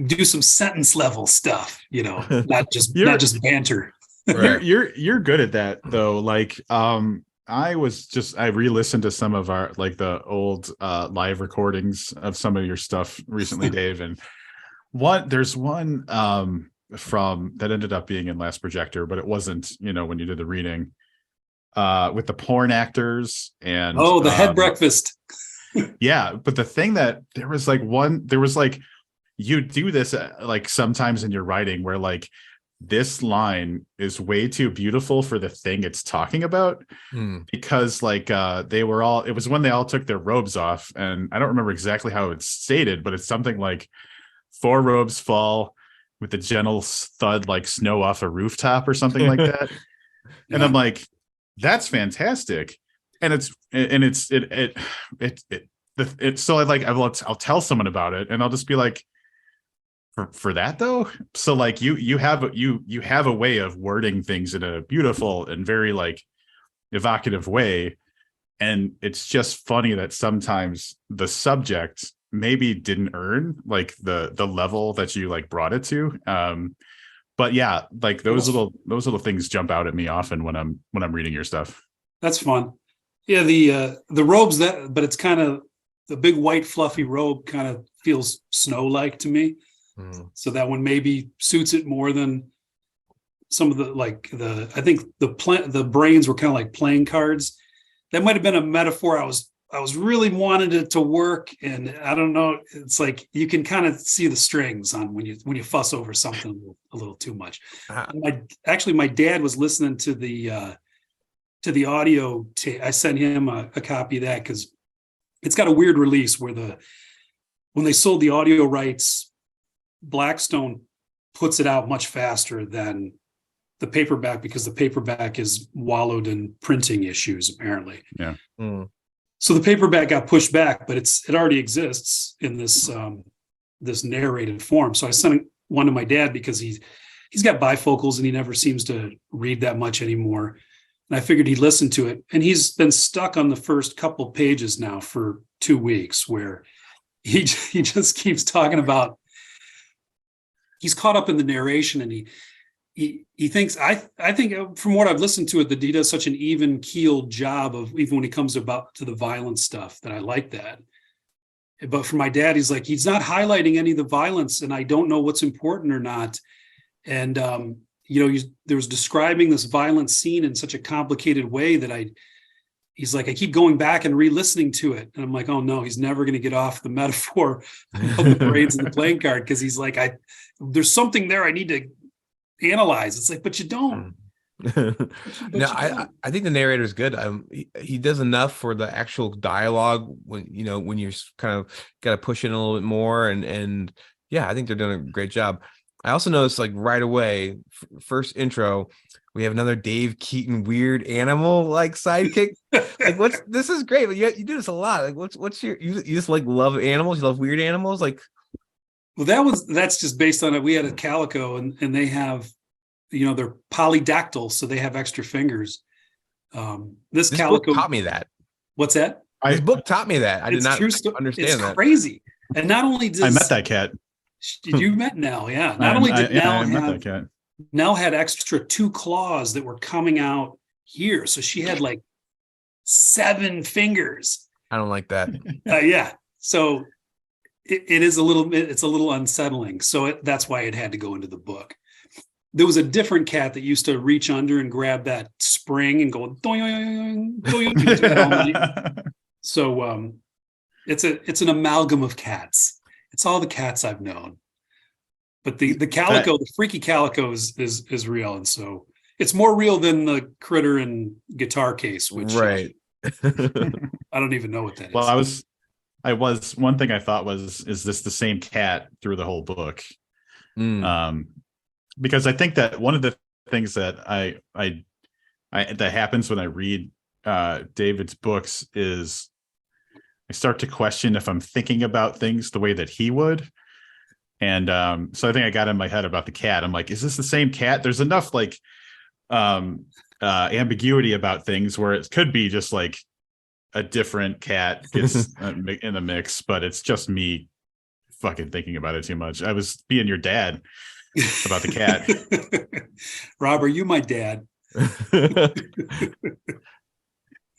do some sentence level stuff, not just banter. Right. You're good at that though. Like, I re-listened to some of our, like the old live recordings of some of your stuff recently, Dave. And there's one from that ended up being in Last Projector, but it wasn't, when you did the reading with the porn actors and the head breakfast. Yeah. But the thing that there was you do this like sometimes in your writing where like this line is way too beautiful for the thing it's talking about because like it was when they all took their robes off, and I don't remember exactly how it's stated, but it's something like 4 robes fall with a gentle thud like snow off a rooftop or something like that. And I'm like, that's fantastic. And so I'll tell someone about it and I'll just be like, for that though. So like you have a way of wording things in a beautiful and very like evocative way. And it's just funny that sometimes the subject maybe didn't earn like the level that you like brought it to. But yeah, like those little things jump out at me often when I'm reading your stuff. That's fun. Yeah, the robes but it's kind of the big white fluffy robe kind of feels snow-like to me. So that one maybe suits it more than some of I think the brains were kind of like playing cards. That might have been a metaphor I was really wanted it to work, and I don't know. It's like you can kind of see the strings on when you fuss over something a little too much. My dad was listening to the to the audio tape. I sent him a copy of that because it's got a weird release where when they sold the audio rights, Blackstone puts it out much faster than the paperback because the paperback is wallowed in printing issues, apparently. Yeah. So the paperback got pushed back, but it already exists in this this narrated form. So I sent one to my dad because he's got bifocals and he never seems to read that much anymore. And I figured he'd listen to it. And he's been stuck on the first couple pages now for 2 weeks, where he just keeps talking about, he's caught up in the narration, and he thinks, I think from what I've listened to it, that he does such an even keeled job of, even when it comes to the violent stuff, that I like that. But for my dad, he's like, he's not highlighting any of the violence, and I don't know what's important or not. And there was describing this violent scene in such a complicated way that he's like, I keep going back and re-listening to it. And I'm like, oh no, he's never going to get off the metaphor of the braids and the playing card. Cause he's like, there's something there I need to analyze. It's like, but you don't. I think the narrator is good. He does enough for the actual dialogue when you're kind of got to push in a little bit more. And yeah, I think they're doing a great job. I also noticed, like, right away, first intro, we have another Dave Keaton weird animal like sidekick. Like, this is great, but you do this a lot. Like, what's you just like love animals? You love weird animals? Like, well, that's just based on it. We had a calico, and they have, they're polydactyl, so they have extra fingers. This calico book taught me that. What's that? This book taught me that. I did not understand that. It's crazy. And not only does I met that cat. You met Nell, yeah. Not only did Nell had extra 2 claws that were coming out here, so she had like 7 fingers. I don't like that. Yeah, so it's a little unsettling. So that's why it had to go into the book. There was a different cat that used to reach under and grab that spring and go doing, doing. So it's an amalgam of cats. It's all the cats I've known, but the calico, the freaky calico is real, and so it's more real than the critter and guitar case, which right. I don't even know what that is. Well, I was one thing I thought was, is this the same cat through the whole book? Because I think that one of the things that I that happens when I read David's books is I start to question if I'm thinking about things the way that he would. And so I think I got in my head about the cat. I'm like, is this the same cat? There's enough like ambiguity about things where it could be just like a different cat gets in the mix, but it's just me fucking thinking about it too much. I was being your dad about the cat. Rob, are you my dad?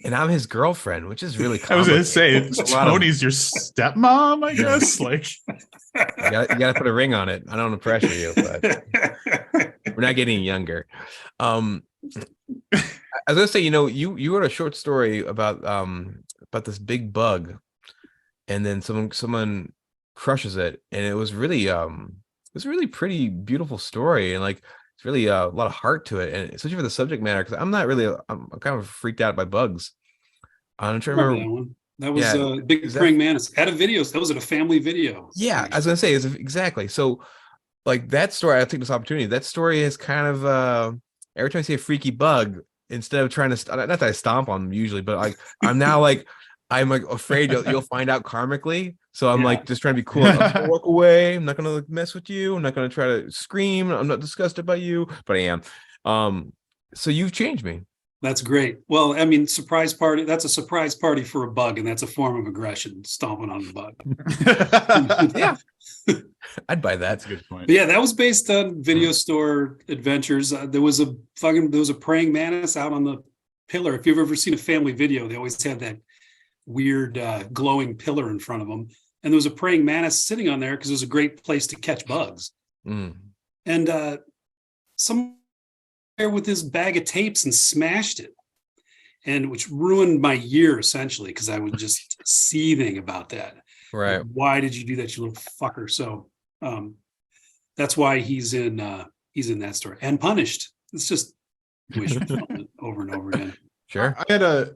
And I'm his girlfriend, which is really I was going to say, Tony's your stepmom, I guess. Like, you got to put a ring on it. I don't want to pressure you, but we're not getting younger. I was going to say, you wrote a short story about this big bug, and then someone crushes it, and it was really pretty beautiful story, and like, it's really a lot of heart to it, and especially for the subject matter, because I'm kind of freaked out by bugs. I'm trying to remember that one. That was a big praying mantis. Had a video. That was at a family video. Yeah, I was gonna say exactly. So, like, that story, I take this opportunity. That story is kind of every time I see a freaky bug, instead of trying to not that I stomp on them usually, but like I'm like afraid you'll find out karmically. So I'm like just trying to be cool. I'm not gonna walk away. I'm not gonna mess with you. I'm not gonna try to scream. I'm not disgusted by you, but I am. So you've changed me. That's great. Well, I mean, surprise party. That's a surprise party for a bug, and that's a form of aggression, stomping on the bug. Yeah, I'd buy that. That's a good point. But yeah, that was based on video store adventures. There was a praying mantis out on the pillar. If you've ever seen a family video, they always have that weird glowing pillar in front of them, and there was a praying mantis sitting on there because it was a great place to catch bugs. And some there with his bag of tapes and smashed it, and which ruined my year essentially, because I was just seething about that. Right? Like, why did you do that, you little fucker? So that's why he's in that story, and Punished. It's just wish over and over again. Sure. I had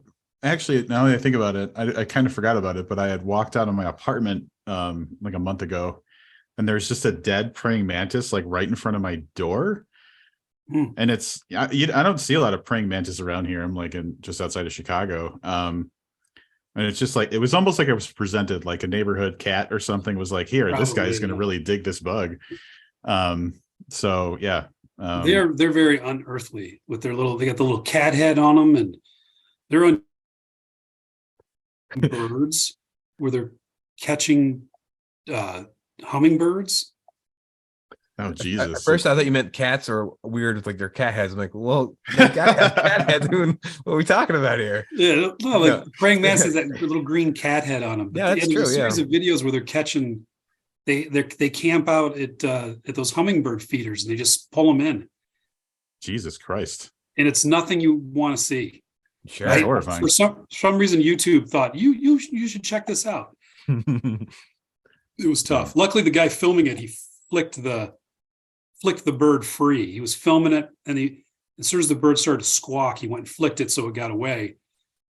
actually, now that I think about it, I kind of forgot about it, but I had walked out of my apartment like a month ago, and there's just a dead praying mantis like right in front of my door. And I don't see a lot of praying mantis around here. I'm like just outside of Chicago. And it's just like, it was almost like it was presented like a neighborhood cat or something was like, here, this guy's going to really dig this bug. So yeah. They're very unearthly with their they got the little cat head on them, and they're on birds where they're catching hummingbirds. Oh Jesus! At first, I thought you meant cats are weird with like their cat heads. I'm like, well, they got cat heads. What are we talking about here? Yeah, no, like praying mantis has that little green cat head on them. Yeah, that's true. There's a series of videos where they're catching. They camp out at those hummingbird feeders and they just pull them in. Jesus Christ! And it's nothing you want to see. Sure, that's horrifying. For some reason, YouTube thought you should check this out. It was tough. Luckily, the guy filming it, he flicked the bird free. He was filming it, and as soon as the bird started to squawk, he went and flicked it so it got away.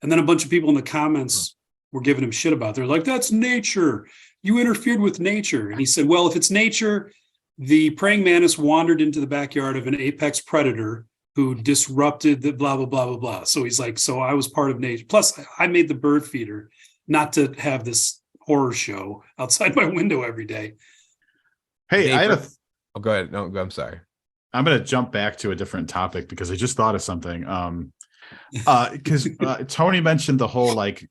And then a bunch of people in the comments were giving him shit about it. They're like, "That's nature. You interfered with nature." And he said, "Well, if it's nature, the praying mantis wandered into the backyard of an apex predator who disrupted the blah, blah, blah, blah, blah." So he's like, so I was part of nature. Plus, I made the bird feeder not to have this horror show outside my window every day. Hey, I had oh, go ahead. No, I'm sorry. I'm going to jump back to a different topic because I just thought of something. Because Tony mentioned the whole like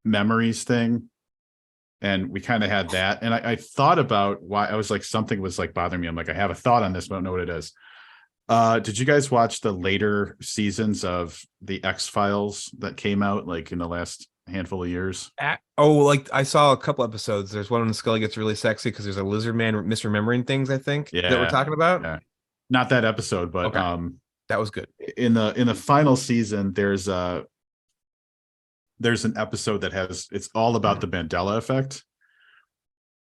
memories thing, and we kind of had that. And I thought about why. I was like, something was like bothering me. I'm like, I have a thought on this, but I don't know what it is. Did you guys watch the later seasons of the X-Files that came out like in the last handful of years? Like I saw a couple episodes. There's one when Scully gets really sexy because there's a lizard man misremembering things, I think, that we're talking about. Yeah. Not that episode, but okay. That was good. In the final season, there's an episode that it's all about the Mandela effect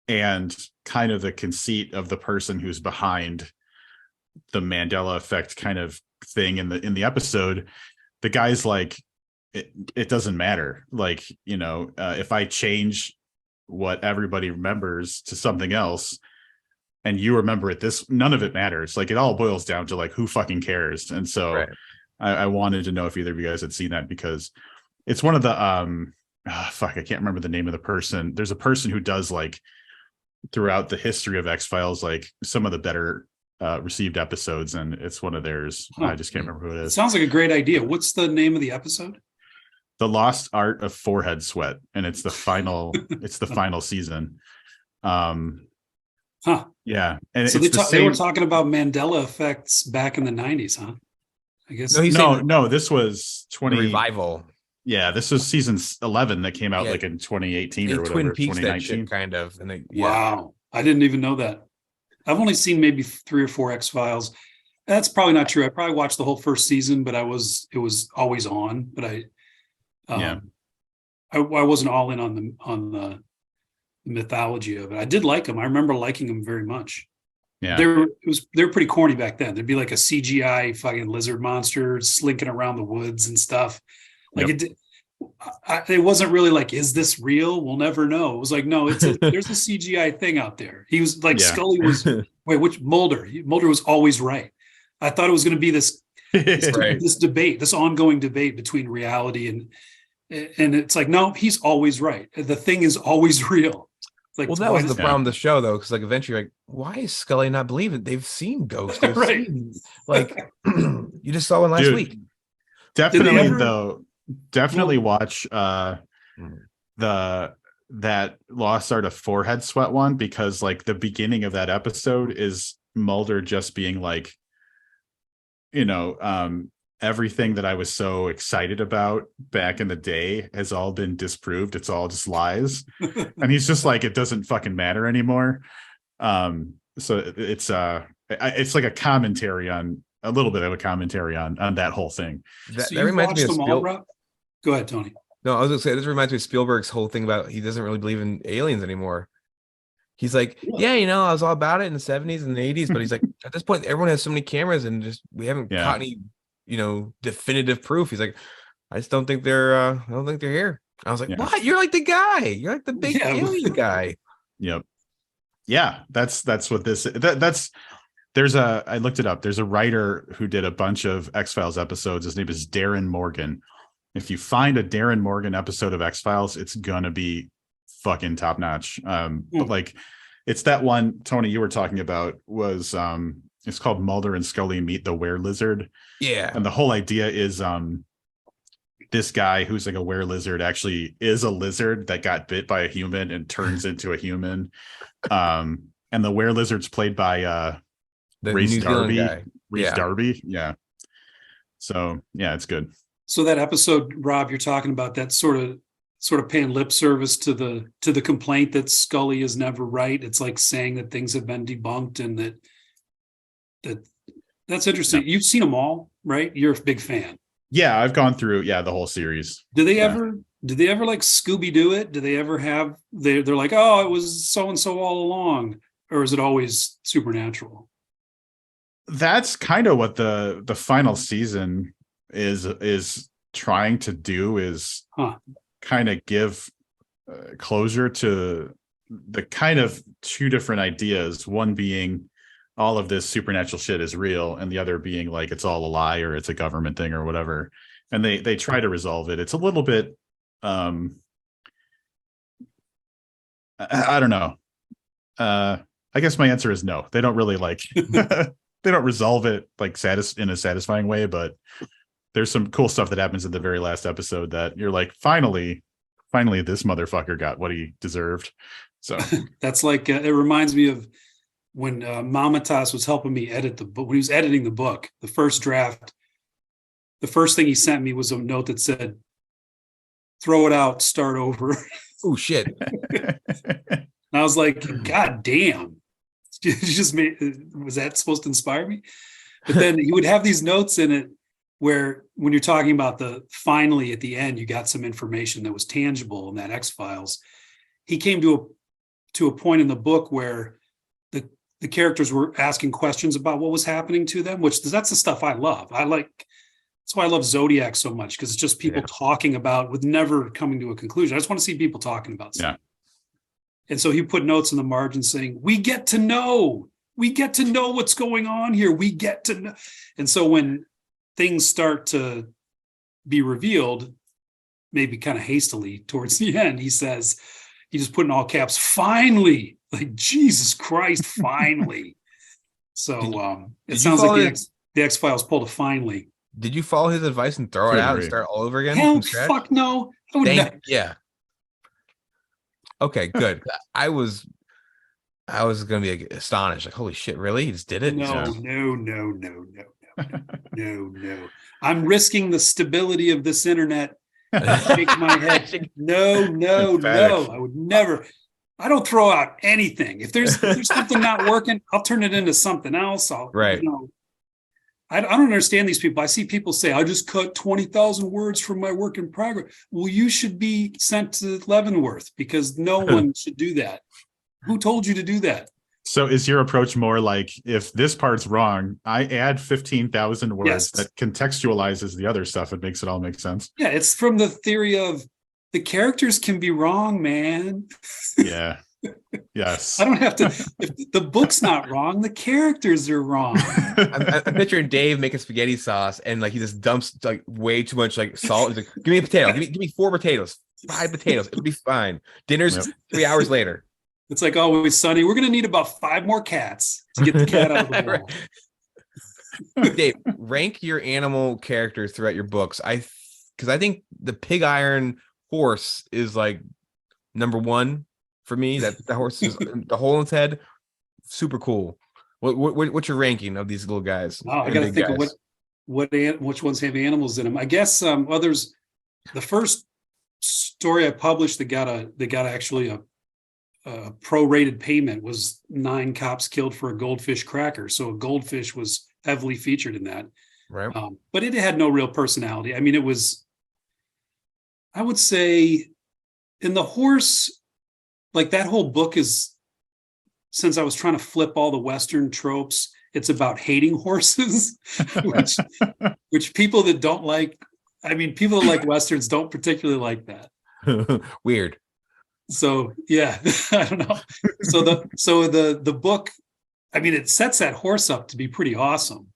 and kind of the conceit of the person who's behind the Mandela effect kind of thing in the episode. The guy's like, it doesn't matter. Like, if I change what everybody remembers to something else and you remember it, none of it matters. Like, it all boils down to like, who fucking cares? And so right. I wanted to know if either of you guys had seen that, because it's one of the I can't remember the name of the person. There's a person who does like throughout the history of X-Files, like some of the better received episodes, and it's one of theirs. I just can't remember who it is. Sounds like a great idea. What's the name of the episode? The Lost Art of Forehead Sweat, and it's the final it's the final season. Yeah. And so they were talking about Mandela effects back in the 90s, huh? I guess no, this was 20 revival. Yeah, this was season 11 that came out like in 2018 or whatever. Twin Peaks, 2019 kind of. And wow, I didn't even know that. I've only seen maybe 3 or 4 X-Files. That's probably not true. I probably watched the whole first season, but it was always on. But I wasn't all in on the mythology of it. I did like them. I remember liking them very much. Yeah, they were pretty corny back then. There'd be like a CGI fucking lizard monster slinking around the woods and stuff. Like it wasn't really like, is this real? We'll never know. It was like, no, there's a CGI thing out there. He was like, Scully was which Mulder was always right. I thought it was going to be this debate, this ongoing debate between reality and it's like, no, he's always right. The thing is always real. Like, well, that was the problem with the show, though, because like eventually you're like, why is Scully not believing? They've seen ghosts. They've seen, like, you just saw one last week. Definitely watch that Lost Art of Forehead Sweat one, because like the beginning of that episode is Mulder just being like, everything that I was so excited about back in the day has all been disproved. It's all just lies. And he's just like, it doesn't fucking matter anymore. So it's like a commentary on a little bit of a commentary on that whole thing. That reminds me of Spielberg. Go ahead, Tony. No, I was gonna say, this reminds me of Spielberg's whole thing about he doesn't really believe in aliens anymore. He's like, I was all about it in the 70s and the 80s, but he's like, at this point, everyone has so many cameras and just we haven't caught any definitive proof. He's like, I just don't think they're here. I was like, Yeah. what? You're like the guy. You're like the big alien guy. Yep. Yeah, that's what this I looked it up. There's a writer who did a bunch of X-Files episodes. His name is Darren Morgan. If you find a Darren Morgan episode of X-Files, it's gonna be fucking top notch. But like, it's that one, Tony, you were talking about was it's called Mulder and Scully Meet the Were-Lizard. Yeah. And the whole idea is this guy who's like a were-lizard actually is a lizard that got bit by a human and turns into a human. And the were-lizard's played by The Race New Zealand Darby. guy. Reese Darby. Yeah. So yeah, it's good. So that episode, Rob, you're talking about, that sort of paying lip service to the complaint that Scully is never right. It's like saying that things have been debunked, and that's interesting. Yeah. You've seen them all, right? You're a big fan. Yeah, I've gone through the whole series. Do they ever like Scooby-Doo it? Do they ever have they're like, oh, it was so and so all along, or is it always supernatural? That's kind of what the final season is trying to do, is kind of give closure to the kind of two different ideas, one being all of this supernatural shit is real, and the other being like it's all a lie or it's a government thing or whatever. And they try to resolve it. It's a little bit I don't know. I guess my answer is no. They don't really like they don't resolve it like in a satisfying way, but there's some cool stuff that happens in the very last episode that you're like, finally this motherfucker got what he deserved. So that's like it reminds me of when Mamatas was helping me edit the book. When he was editing the book, the first draft, the first thing he sent me was a note that said, throw it out, start over. Oh shit. And I was like, God damn. Was that supposed to inspire me? But then he would have these notes in it where, when you're talking about finally at the end, you got some information that was tangible in that X-Files. He came to a point in the book where the characters were asking questions about what was happening to them, which that's the stuff I love. That's why I love Zodiac so much, because it's just people talking about with never coming to a conclusion. I just want to see people talking about stuff. Yeah. And so he put notes in the margin saying, we get to know what's going on here. We get to know. And so when things start to be revealed, maybe kind of hastily towards the end, he just put in all caps, finally, like, Jesus Christ, finally. So it sounds like the X-Files pulled a finally. Did you follow his advice and throw it out and start all over again? Hell, fuck no. I would never. Yeah. Okay, good. I was gonna be astonished, like, holy shit, really? He just did it? No. I'm risking the stability of this internet. Shake my head. No. I would never. I don't throw out anything. If there's something not working, I'll turn it into something else. Right. I don't understand these people. I see people say, I just cut 20,000 words from my work in progress. Well, you should be sent to Leavenworth, because no one should do that. Who told you to do that? So is your approach more like, if this part's wrong, I add 15,000 words that contextualizes the other stuff. It makes it all make sense. Yeah, it's from the theory of the characters can be wrong, man. Yeah. Yes. I don't have to. If the book's not wrong, the characters are wrong. I'm picturing Dave making spaghetti sauce, and like he just dumps like way too much like salt. He's like, give me a potato. Give me 4 potatoes, 5 potatoes. It'll be fine. Dinner's 3 hours later. It's like Always Sunny. We're gonna need about 5 more cats to get the cat out of the bowl. Dave, rank your animal characters throughout your books. Because I think the pig iron horse is like number 1 for me. That the horse is the hole in its head, super cool. What's your ranking of these little guys? Oh, I gotta think of which ones have animals in them. I guess there's the first story I published that got actually a prorated payment was 9 cops killed for a goldfish cracker. So a goldfish was heavily featured in that. Right. But it had no real personality. I mean, it was, I would say, in the horse, like that whole book is, since I was trying to flip all the Western tropes, it's about hating horses, which people that don't like, I mean, people that like Westerns don't particularly like that. Weird. So yeah, I don't know. So the book, I mean, it sets that horse up to be pretty awesome,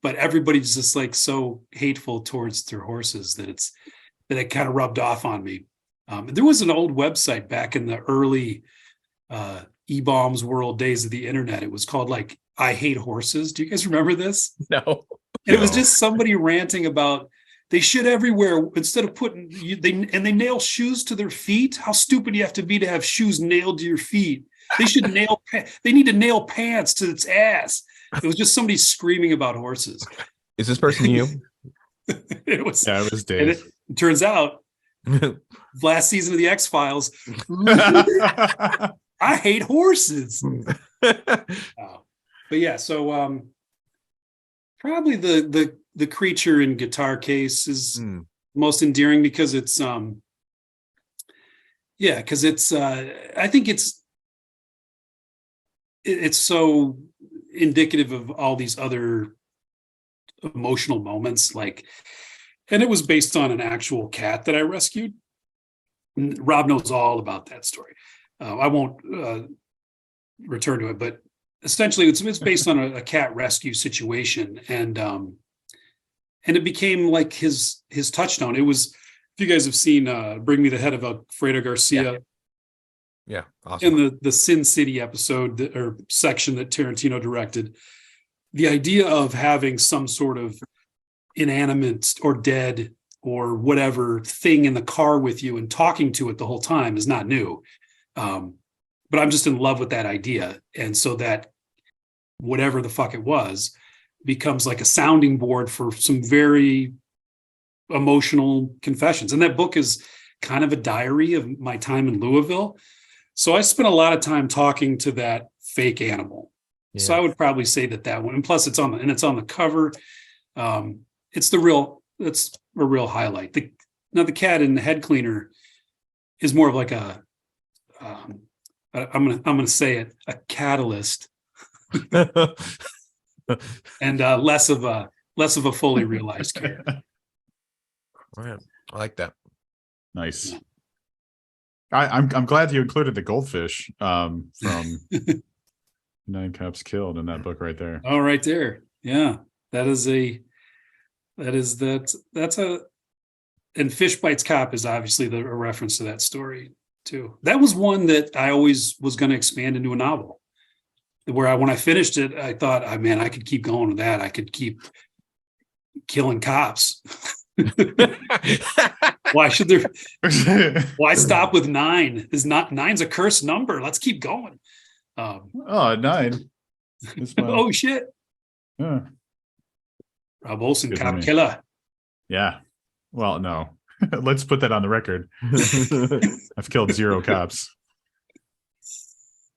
but everybody's just like so hateful towards their horses that it kind of rubbed off on me. There was an old website back in the early E-bombs world days of the internet. It was called like I Hate Horses. Do you guys remember this? No. And it was just somebody ranting about they shit everywhere instead of putting they nail shoes to their feet. How stupid you have to be to have shoes nailed to your feet. They should they need to nail pants to its ass. It was just somebody screaming about horses. Is this person you? It was Dave. And it turns out last season of the X-Files, I hate horses. But yeah, so probably the creature in Guitar Case is most endearing because it's I think it's so indicative of all these other emotional moments, like, and it was based on an actual cat that I rescued. Rob knows all about that story. I won't return to it, but essentially it's based on a cat rescue situation, and it became like his touchstone. It was, if you guys have seen Bring Me the Head of Alfredo Garcia, yeah, awesome. in the Sin City episode or section that Tarantino directed, the idea of having some sort of inanimate or dead or whatever thing in the car with you and talking to it the whole time is not new. But I'm just in love with that idea. And so that whatever the fuck it was becomes like a sounding board for some very emotional confessions. And that book is kind of a diary of my time in Louisville. So I spent a lot of time talking to that fake animal. Yeah. So I would probably say that one, and plus it's on the cover. It's a real highlight. The cat in the head cleaner is more of like I'm gonna say it, a catalyst, and less of a fully realized character. Right. I like that. Nice. Yeah. I'm glad you included the goldfish from 9 Cops Killed in that book right there. Oh, right there. Yeah, that's and Fish Bites Cop is obviously a reference to that story too. That was one that I always was going to expand into a novel. Where when I finished it, I thought, oh, man, I could keep going with that. I could keep killing cops. Why should there? Why stop with 9? Nine's a cursed number. Let's keep going. 9. Oh shit! Yeah. Rob Olson, cop killer. Yeah. Well, no. Let's put that on the record. I've killed 0 cops.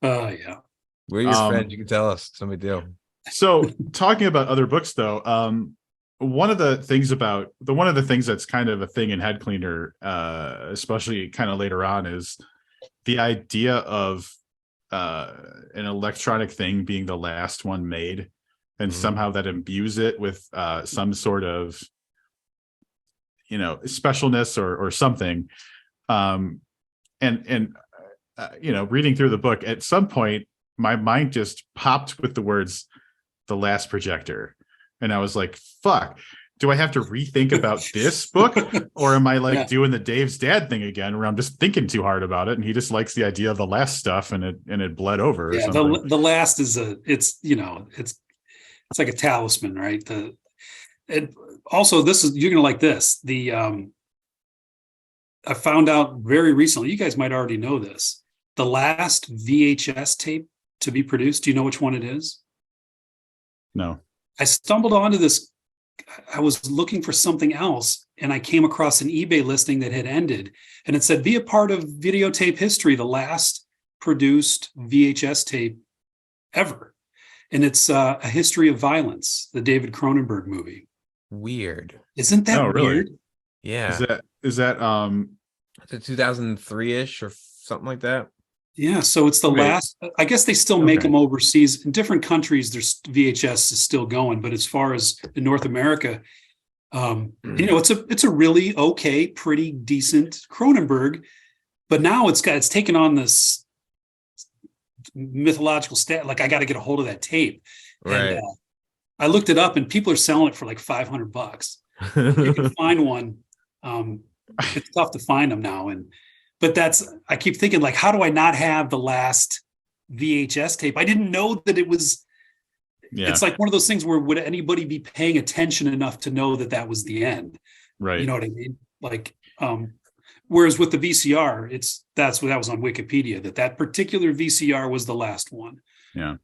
Yeah. We're your friends. You can tell us. Somebody do. So, talking about other books, though, one of the things that's kind of a thing in Head Cleaner, especially kind of later on, is the idea of an electronic thing being the last one made, and somehow that imbues it with some sort of, specialness or something. Reading through the book, at some point, my mind just popped with the words, "The Last Projector." And I was like, fuck, do I have to rethink about this book? Or am I doing the Dave's dad thing again, where I'm just thinking too hard about it and he just likes the idea of the last stuff and it bled over or something? The last is it's like a talisman, right? Also, you're gonna like this. I found out very recently, you guys might already know this, the last VHS tape to be produced. Do you know which one it is? No. I stumbled onto this. I was looking for something else, and I came across an eBay listing that had ended, and it said, "Be a part of videotape history, the last produced VHS tape ever." And it's A History of Violence, the David Cronenberg movie. Weird. Isn't that really weird? Yeah. Is that it's a 2003-ish or something like that? Yeah, so it's the Okay. last. I guess they still make Okay. them overseas in different countries. There's VHS is still going, but as far as in North America, it's a really okay, pretty decent Cronenberg. But now it's taken on this mythological stat. Like I got to get a hold of that tape, Right. and I looked it up, and people are selling it for like $500. You can find one. It's tough to find them now, but I keep thinking, like, how do I not have the last VHS tape? I didn't know that it was. Yeah. It's like one of those things where would anybody be paying attention enough to know that that was the end? Right. You know what I mean? Like, whereas with the VCR, that was on Wikipedia that particular VCR was the last one. Yeah.